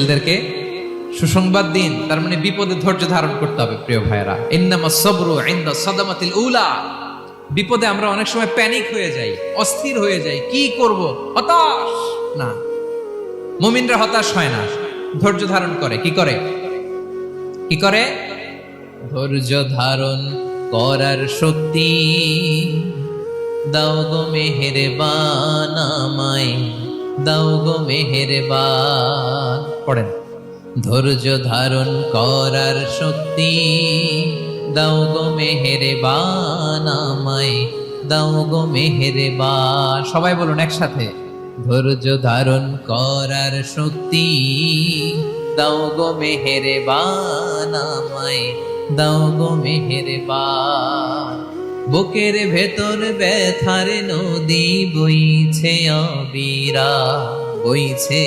এদেরকে সুসংবাদ দিন, তার মানে বিপদে ধৈর্য ধারণ করতে হবে। প্রিয় ভাইরা, ইন্নামাস সাবরু ইনদা সাদামাতিল উলা। বিপদে আমরা অনেক সময় প্যানিক হয়ে যাই, অস্থির হয়ে যাই, কি করব, হতাশ। না, মুমিনরা হতাশ হয় না, ধৈর্য ধারণ করে। কি করে? কি করে? ধৈর্য ধারণ করার শক্তি দাও গো মেহেরবান আমায়, দাও গো মেহেরবান। পড়েন, ধৈর্য ধারণ করার শক্তি দাও গো মেহেরবান আমায়, দাও গো মেহেরবান। সবাই বলুন একসাথে, ধৈর্য ধারণ করার শক্তি দাও গো মেহেরবান আমায়, দাও গো মেহেরবান। বুকের ভেতর ব্যথার নদী বইছে অবিরা, বইছে